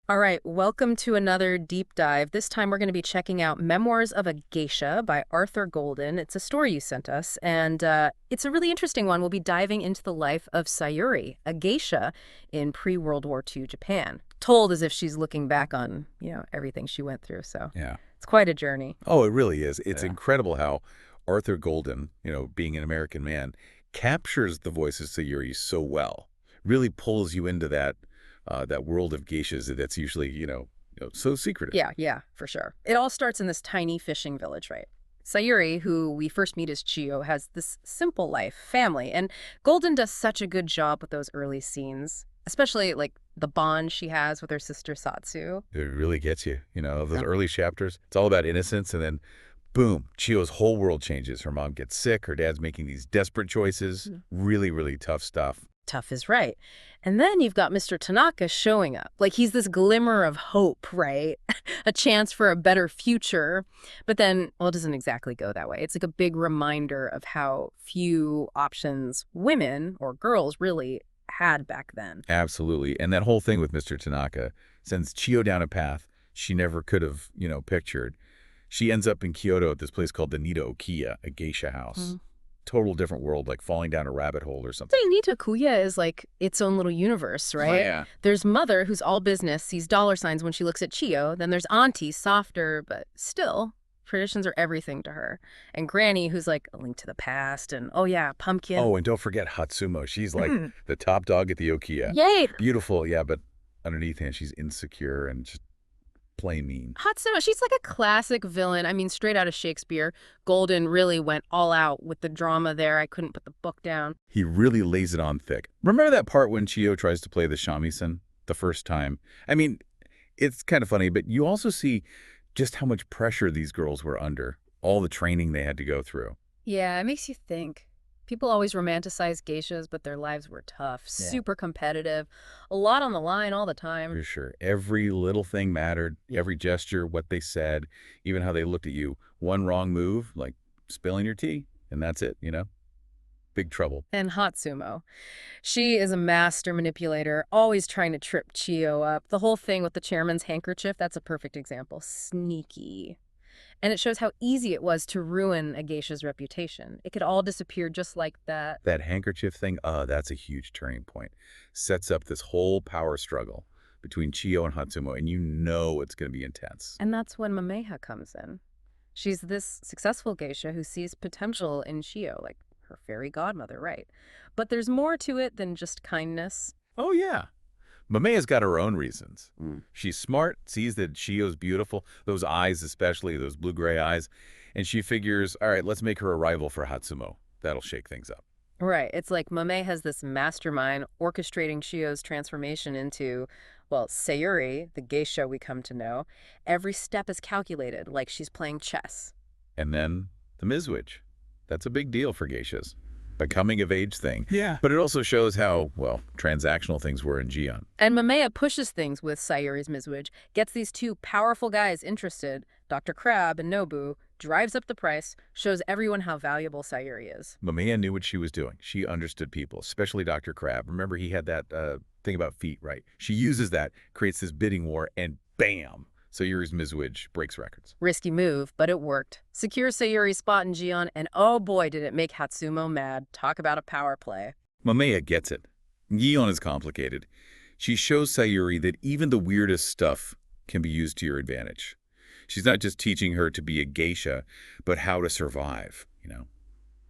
All right, welcome to another deep dive. This time we're going to be checking out Memoirs of a Geisha by Arthur Golden. It's a story you sent us, and it's a really interesting one. We'll be diving into the life of Sayuri, a geisha in pre-World War II Japan, told as if she's looking back on, everything she went through. So Yeah. it's quite a journey. Oh, it really is. It's Yeah. incredible how Arthur Golden, being an American man, captures the voice of Sayuri so well. Really pulls you into that world of geishas that's usually, so secretive. Yeah, for sure. It all starts in this tiny fishing village, right? Sayuri, who we first meet as Chiyo, has this simple life, family, and Golden does such a good job with those early scenes, especially like the bond she has with her sister Satsu. It really gets you, those Yeah. early chapters. It's all about innocence, and then boom, Chiyo's whole world changes. Her mom gets sick. Her dad's making these desperate choices. Mm. Really, really tough stuff. Tough is right. And then you've got Mr. Tanaka showing up. Like he's this glimmer of hope, right? A chance for a better future. But then, well, it doesn't exactly go that way. It's like a big reminder of how few options women or girls really had back then. Absolutely. And that whole thing with Mr. Tanaka sends Chiyo down a path she never could have, pictured. She ends up in Kyoto at this place called the Okiya, a geisha house. Total different world, like falling down a rabbit hole or something. So Nita Kuya is like its own little universe, Oh, right? yeah. There's Mother, who's all business, sees dollar signs when she looks at Chiyo. Then there's Auntie, softer, but still, traditions are everything to her. And Granny, who's like a link to the past. And oh yeah, Pumpkin. Oh, and don't forget Hatsumo. She's like the top dog at the Okiya. Yay! Beautiful, yeah, but underneath hand, she's insecure and just plain mean. Hatsuma, she's like a classic villain. I mean, straight out of Shakespeare. Golden really went all out with the drama there. I couldn't put the book down. He really lays it on thick. Remember that part when Chiyo tries to play the shamisen the first time? I mean, it's kind of funny, but you also see just how much pressure these girls were under, all the training they had to go through. Yeah, it makes you think. People always romanticize geishas, but their lives were tough, Yeah. super competitive, a lot on the line all the time. For sure. Every little thing mattered, every gesture, what they said, even how they looked at you. One wrong move, like spilling your tea, and that's it, Big trouble. And Hatsumo. She is a master manipulator, always trying to trip Chiyo up. The whole thing with the chairman's handkerchief, that's a perfect example. Sneaky. And it shows how easy it was to ruin a geisha's reputation. It could all disappear just like that. That handkerchief thing, that's a huge turning point. Sets up this whole power struggle between Chiyo and Hatsumo, and you know it's going to be intense. And that's when Mameha comes in. She's this successful geisha who sees potential in Chiyo, like her fairy godmother, right? But there's more to it than just kindness. Oh, yeah. Mameha's got her own reasons. Mm. She's smart, sees that Chiyo's beautiful, those eyes especially, those blue-gray eyes, and she figures, all right, let's make her a rival for Hatsumo. That'll shake things up. Right. It's like Mame has this mastermind orchestrating Chiyo's transformation into, well, Sayuri, the geisha we come to know. Every step is calculated, like she's playing chess. And then the Mizwich. That's a big deal for geishas. A coming-of-age thing. Yeah. But it also shows how, well, transactional things were in Gion. And Mamea pushes things with Sayuri's Mizwij, gets these two powerful guys interested, Dr. Crab and Nobu, drives up the price, shows everyone how valuable Sayuri is. Mameha knew what she was doing. She understood people, especially Dr. Crab. Remember, he had that thing about feet, right? She uses that, creates this bidding war, and bam! Sayuri's Mizwij breaks records. Risky move, but it worked. Secures Sayuri's spot in Gion, and oh boy, did it make Hatsumo mad. Talk about a power play. Mameha gets it. Gion is complicated. She shows Sayuri that even the weirdest stuff can be used to your advantage. She's not just teaching her to be a geisha, but how to survive.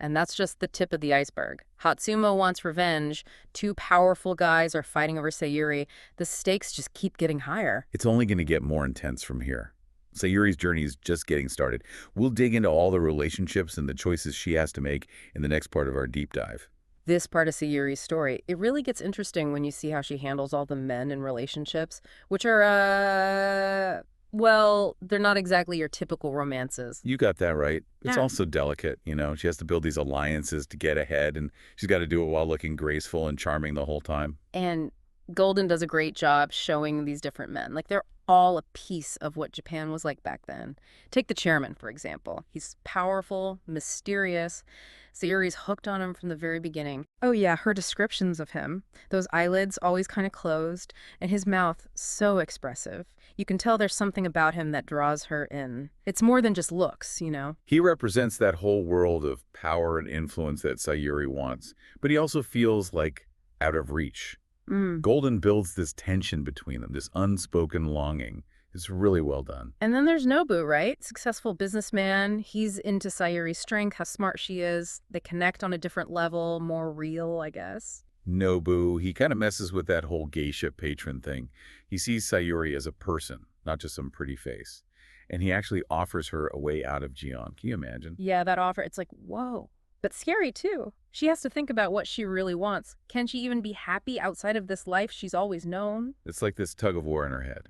And that's just the tip of the iceberg. Hatsumo wants revenge. Two powerful guys are fighting over Sayuri. The stakes just keep getting higher. It's only going to get more intense from here. Sayuri's journey is just getting started. We'll dig into all the relationships and the choices she has to make in the next part of our deep dive. This part of Sayuri's story, it really gets interesting when you see how she handles all the men in relationships, which are, well, they're not exactly your typical romances. You got that right. It's Yeah. also delicate, She has to build these alliances to get ahead, and she's got to do it while looking graceful and charming the whole time. And Golden does a great job showing these different men. Like, they're all a piece of what Japan was like back then. Take the chairman, for example. He's powerful, mysterious. Sayuri's hooked on him from the very beginning. Oh yeah, her descriptions of him. Those eyelids always kind of closed, and his mouth so expressive. You can tell there's something about him that draws her in. It's more than just looks, you know? He represents that whole world of power and influence that Sayuri wants, but he also feels like out of reach. Mm. Golden builds this tension between them, this unspoken longing. It's really well done. And then there's Nobu, right? Successful businessman. He's into Sayuri's strength, how smart she is. They connect on a different level, more real, I guess. Nobu, he kind of messes with that whole geisha patron thing. He sees Sayuri as a person, not just some pretty face. And he actually offers her a way out of Gion. Can you imagine? Yeah, that offer, it's like, whoa. But scary, too. She has to think about what she really wants. Can she even be happy outside of this life she's always known? It's like this tug of war in her head.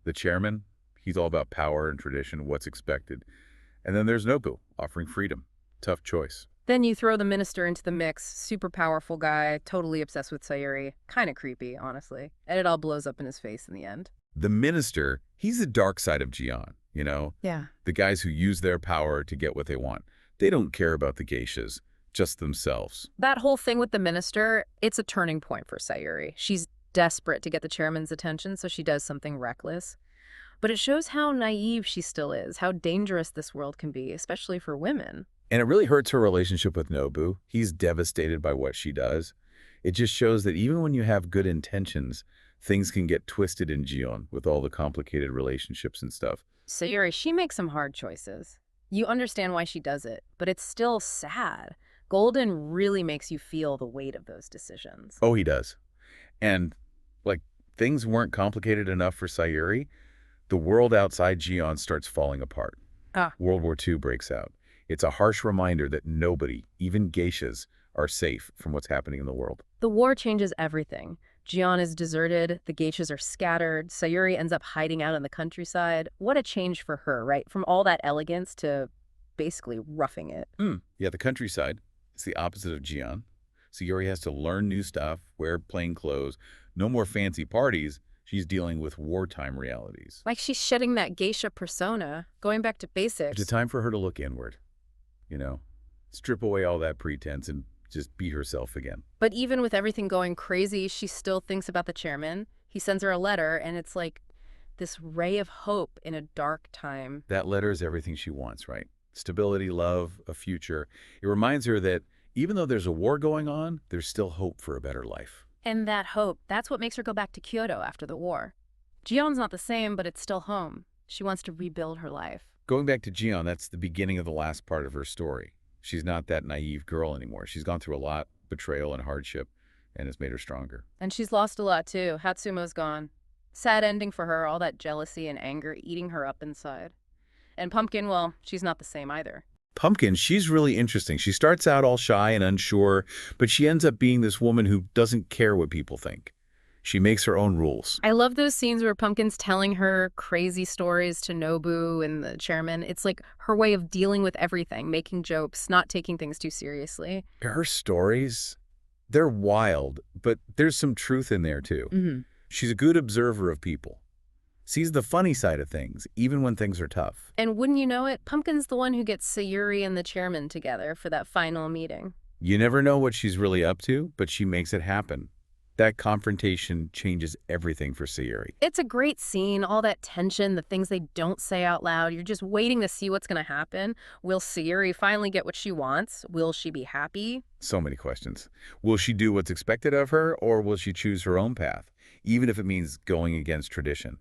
The chairman, he's all about power and tradition, what's expected. And then there's Nobu, offering freedom. Tough choice. Then you throw the minister into the mix. Super powerful guy, totally obsessed with Sayuri. Kind of creepy, honestly. And it all blows up in his face in the end. The minister, he's the dark side of Gion, you know? Yeah. The guys who use their power to get what they want. They don't care about the geishas, just themselves. That whole thing with the minister, it's a turning point for Sayuri. She's desperate to get the chairman's attention, so she does something reckless. But it shows how naive she still is, how dangerous this world can be, especially for women. And it really hurts her relationship with Nobu. He's devastated by what she does. It just shows that even when you have good intentions, things can get twisted in Gion with all the complicated relationships and stuff. Sayuri, she makes some hard choices. You understand why she does it, but it's still sad. Golden really makes you feel the weight of those decisions. Oh, he does. And, like, things weren't complicated enough for Sayuri. The world outside Gion starts falling apart. World War II breaks out. It's a harsh reminder that nobody, even geishas, are safe from what's happening in the world. The war changes everything. Gion is deserted, the geishas are scattered, Sayuri ends up hiding out in the countryside. What a change for her, right? From all that elegance to basically roughing it. Yeah, the countryside. It's the opposite of Gion. Sayuri has to learn new stuff, wear plain clothes, no more fancy parties. She's dealing with wartime realities. Like she's shedding that geisha persona, going back to basics. It's a time for her to look inward, you know, strip away all that pretense and just be herself again. But even with everything going crazy, she still thinks about the chairman. He sends her a letter, and it's like this ray of hope in a dark time. That letter is everything she wants, right? Stability, love, a future. It reminds her that even though there's a war going on, there's still hope for a better life. And that hope, that's what makes her go back to Kyoto after the war. Gion's not the same, but it's still home. She wants to rebuild her life. Going back to Gion, that's the beginning of the last part of her story. She's not that naive girl anymore. She's gone through a lot, betrayal and hardship, and it's made her stronger. And she's lost a lot, too. Hatsumo's gone. Sad ending for her, all that jealousy and anger eating her up inside. And Pumpkin, well, she's not the same either. Pumpkin, she's really interesting. She starts out all shy and unsure, but she ends up being this woman who doesn't care what people think. She makes her own rules. I love those scenes where Pumpkin's telling her crazy stories to Nobu and the chairman. It's like her way of dealing with everything, making jokes, not taking things too seriously. Her stories, they're wild, but there's some truth in there too. She's a good observer of people. Sees the funny side of things, even when things are tough. And wouldn't you know it, Pumpkin's the one who gets Sayuri and the chairman together for that final meeting. You never know what she's really up to, but she makes it happen. That confrontation changes everything for Sayuri. It's a great scene, all that tension, the things they don't say out loud. You're just waiting to see what's going to happen. Will Sayuri finally get what she wants? Will she be happy? So many questions. Will she do what's expected of her, or will she choose her own path, even if it means going against tradition?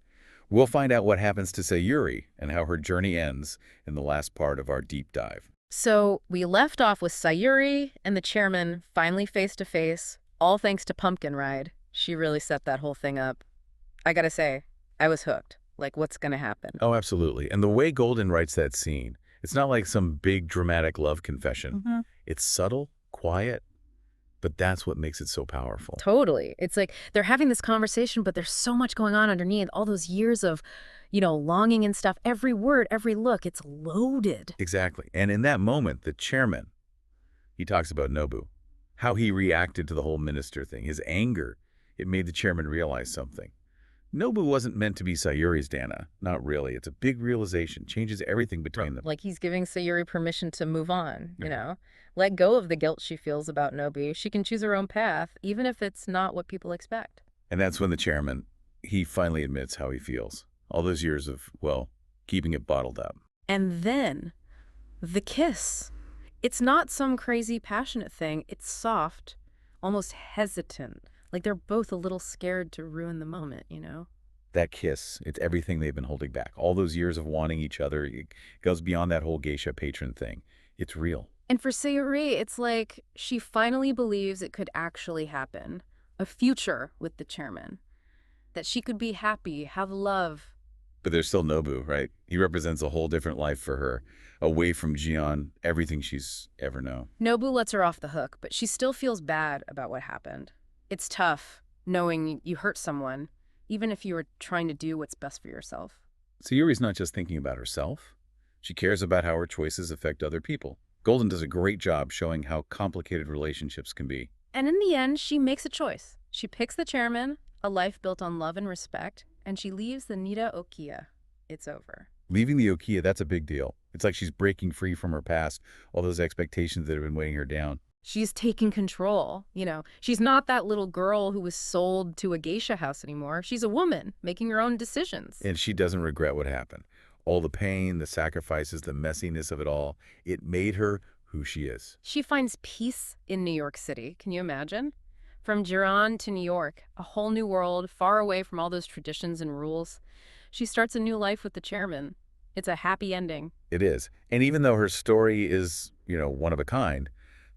We'll find out what happens to Sayuri and how her journey ends in the last part of our deep dive. So we left off with Sayuri and the chairman finally face to face. All thanks to Pumpkin Ride. She really set that whole thing up. I gotta say, I was hooked. Like, what's gonna happen? Oh, absolutely. And the way Golden writes that scene, it's not like some big dramatic love confession. It's subtle, quiet, but that's what makes it so powerful. Totally. It's like they're having this conversation, but there's so much going on underneath. All those years of, longing and stuff. Every word, every look, it's loaded. Exactly. And in that moment, the chairman, he talks about Nobu. How he reacted to the whole minister thing, his anger, it made the chairman realize something. Nobu wasn't meant to be Sayuri's Dana. Not really. It's a big realization. Changes everything between them. Like he's giving Sayuri permission to move on, you know? Let go of the guilt she feels about Nobu. She can choose her own path, even if it's not what people expect. And that's when the chairman, he finally admits how he feels. All those years of, well, keeping it bottled up. And then, the kiss. It's not some crazy passionate thing. It's soft, almost hesitant. Like they're both a little scared to ruin the moment, you know? That kiss, it's everything they've been holding back. All those years of wanting each other, it goes beyond that whole geisha patron thing. It's real. And for Sayuri, it's like she finally believes it could actually happen. A future with the chairman. That she could be happy, have love. But there's still Nobu, right? He represents a whole different life for her, away from Gion, everything she's ever known. Nobu lets her off the hook, but she still feels bad about what happened. It's tough, knowing you hurt someone, even if you were trying to do what's best for yourself. Sayuri's not just thinking about herself. She cares about how her choices affect other people. Golden does a great job showing how complicated relationships can be. And in the end, she makes a choice. She picks the chairman, a life built on love and respect, and she leaves the Nida Okiya. It's over. Leaving the okiya, that's a big deal. It's like she's breaking free from her past, all those expectations that have been weighing her down. She's taking control, you know. She's not that little girl who was sold to a geisha house anymore. She's a woman making her own decisions. And she doesn't regret what happened. All the pain, the sacrifices, the messiness of it all, it made her who she is. She finds peace in New York City. Can you imagine? From Gion to New York, a whole new world, far away from all those traditions and rules. She starts a new life with the chairman. It's a happy ending. It is. And even though her story is, one of a kind,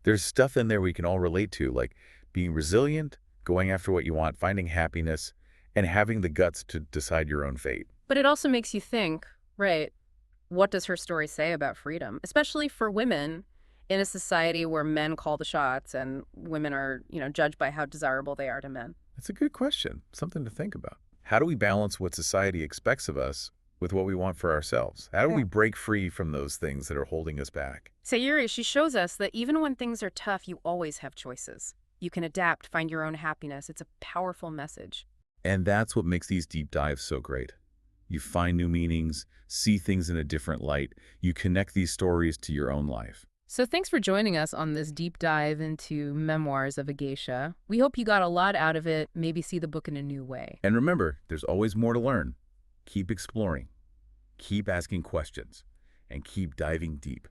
there's stuff in there we can all relate to, like being resilient, going after what you want, finding happiness, and having the guts to decide your own fate. But it also makes you think, right, what does her story say about freedom? Especially for women in a society where men call the shots and women are, judged by how desirable they are to men. That's a good question. Something to think about. How do we balance what society expects of us with what we want for ourselves? How do we break free from those things that are holding us back? Sayuri, she shows us that even when things are tough, you always have choices. You can adapt, find your own happiness. It's a powerful message. And that's what makes these deep dives so great. You find new meanings, see things in a different light. You connect these stories to your own life. So thanks for joining us on this deep dive into Memoirs of a Geisha. We hope you got a lot out of it, maybe see the book in a new way. And remember, there's always more to learn. Keep exploring, keep asking questions, and keep diving deep.